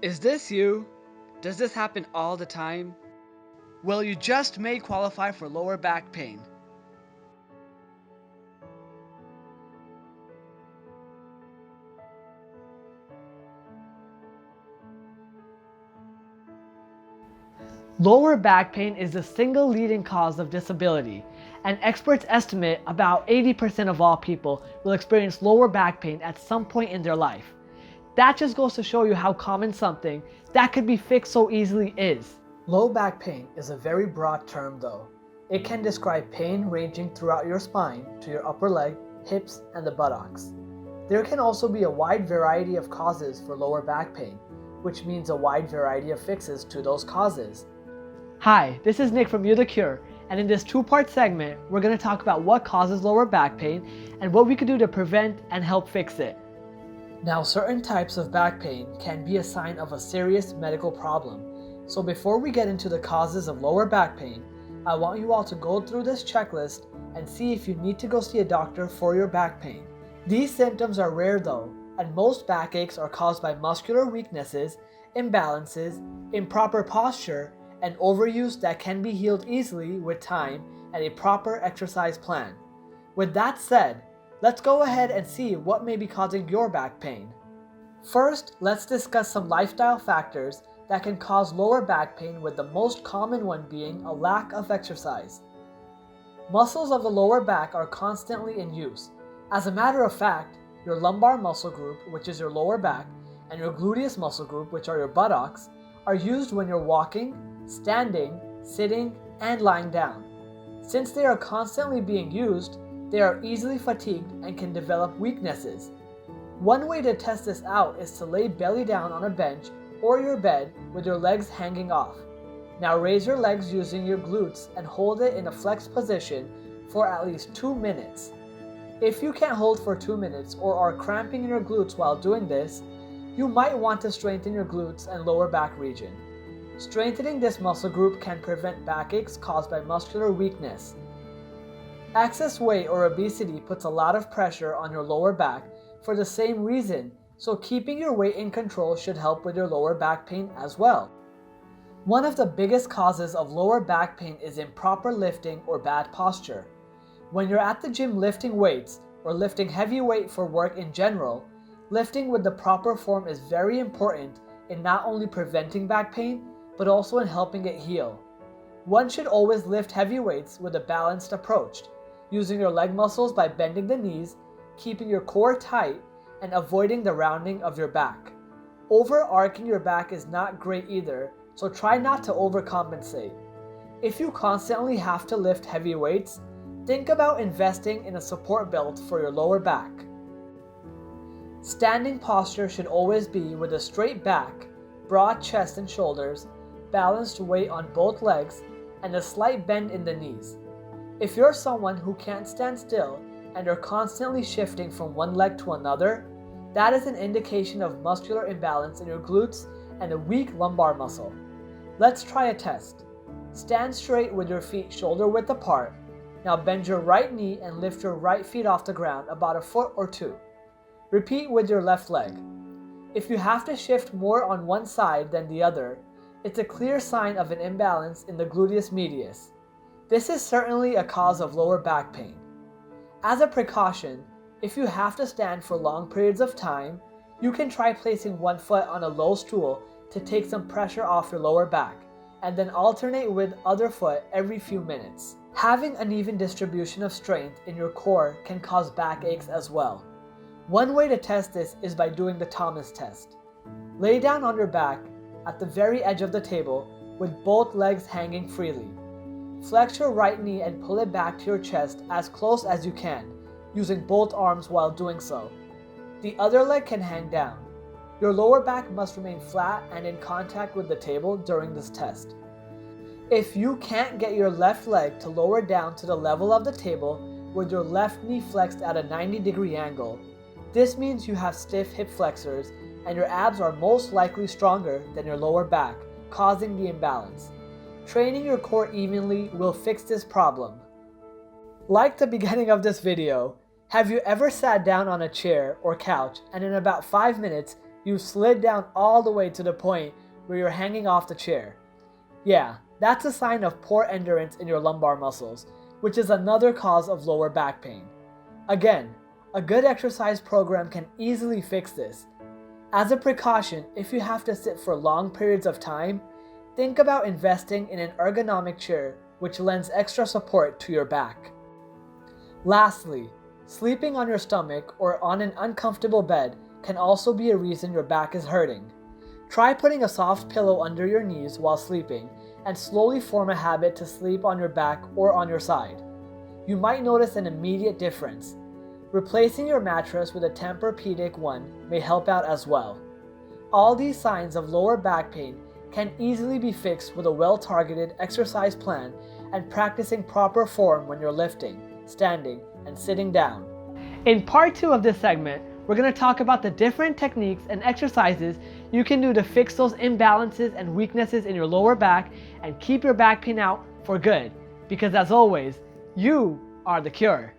Is this you? Does this happen all the time? Well, you just may qualify for lower back pain. Lower back pain is the single leading cause of disability, and experts estimate about 80% of all people will experience lower back pain at some point in their life. That just goes to show you how common something that could be fixed so easily is. Low back pain is a very broad term though. It can describe pain ranging throughout your spine to your upper leg, hips, and the buttocks. There can also be a wide variety of causes for lower back pain, which means a wide variety of fixes to those causes. Hi, this is Nick from UTheCure, and in this two-part segment, we're going to talk about what causes lower back pain and what we could do to prevent and help fix it. Now, certain types of back pain can be a sign of a serious medical problem. So before we get into the causes of lower back pain, I want you all to go through this checklist and see if you need to go see a doctor for your back pain. These symptoms are rare though, and most backaches are caused by muscular weaknesses, imbalances, improper posture, and overuse that can be healed easily with time and a proper exercise plan. With that said, let's go ahead and see what may be causing your back pain. First, let's discuss some lifestyle factors that can cause lower back pain, with the most common one being a lack of exercise. Muscles of the lower back are constantly in use. As a matter of fact, your lumbar muscle group, which is your lower back, and your gluteus muscle group, which are your buttocks, are used when you're walking, standing, sitting, and lying down. Since they are constantly being used, they are easily fatigued and can develop weaknesses. One way to test this out is to lay belly down on a bench or your bed with your legs hanging off. Now raise your legs using your glutes and hold it in a flexed position for at least 2 minutes. If you can't hold for 2 minutes or are cramping in your glutes while doing this, you might want to strengthen your glutes and lower back region. Strengthening this muscle group can prevent backaches caused by muscular weakness. Excess weight or obesity puts a lot of pressure on your lower back for the same reason, so keeping your weight in control should help with your lower back pain as well. One of the biggest causes of lower back pain is improper lifting or bad posture. When you're at the gym lifting weights or lifting heavy weight for work in general, lifting with the proper form is very important in not only preventing back pain, but also in helping it heal. One should always lift heavy weights with a balanced approach, using your leg muscles by bending the knees, keeping your core tight, and avoiding the rounding of your back. Overarching your back is not great either, so try not to overcompensate. If you constantly have to lift heavy weights, think about investing in a support belt for your lower back. Standing posture should always be with a straight back, broad chest and shoulders, balanced weight on both legs, and a slight bend in the knees. If you're someone who can't stand still and are constantly shifting from one leg to another, that is an indication of muscular imbalance in your glutes and a weak lumbar muscle. Let's try a test. Stand straight with your feet shoulder width apart. Now bend your right knee and lift your right feet off the ground about a foot or 2. Repeat with your left leg. If you have to shift more on one side than the other, it's a clear sign of an imbalance in the gluteus medius. This is certainly a cause of lower back pain. As a precaution, if you have to stand for long periods of time, you can try placing one foot on a low stool to take some pressure off your lower back, and then alternate with other foot every few minutes. Having uneven distribution of strength in your core can cause backaches as well. One way to test this is by doing the Thomas test. Lay down on your back at the very edge of the table with both legs hanging freely. Flex your right knee and pull it back to your chest as close as you can, using both arms while doing so. The other leg can hang down. Your lower back must remain flat and in contact with the table during this test. If you can't get your left leg to lower down to the level of the table with your left knee flexed at a 90-degree angle, this means you have stiff hip flexors and your abs are most likely stronger than your lower back, causing the imbalance. Training your core evenly will fix this problem. Like the beginning of this video, have you ever sat down on a chair or couch and in about 5 minutes You slid down all the way to the point where you're hanging off the chair. Yeah, that's a sign of poor endurance in your lumbar muscles, which is another cause of lower back pain. Again, a good exercise program can easily fix this. As a precaution, if you have to sit for long periods of time, think about investing in an ergonomic chair which lends extra support to your back. Lastly, sleeping on your stomach or on an uncomfortable bed can also be a reason your back is hurting. Try putting a soft pillow under your knees while sleeping and slowly form a habit to sleep on your back or on your side. You might notice an immediate difference. Replacing your mattress with a Tempur-Pedic one may help out as well. All these signs of lower back pain can easily be fixed with a well-targeted exercise plan and practicing proper form when you're lifting, standing, and sitting down. In part 2 of this segment, we're going to talk about the different techniques and exercises you can do to fix those imbalances and weaknesses in your lower back and keep your back pain out for good. Because as always, you are the cure.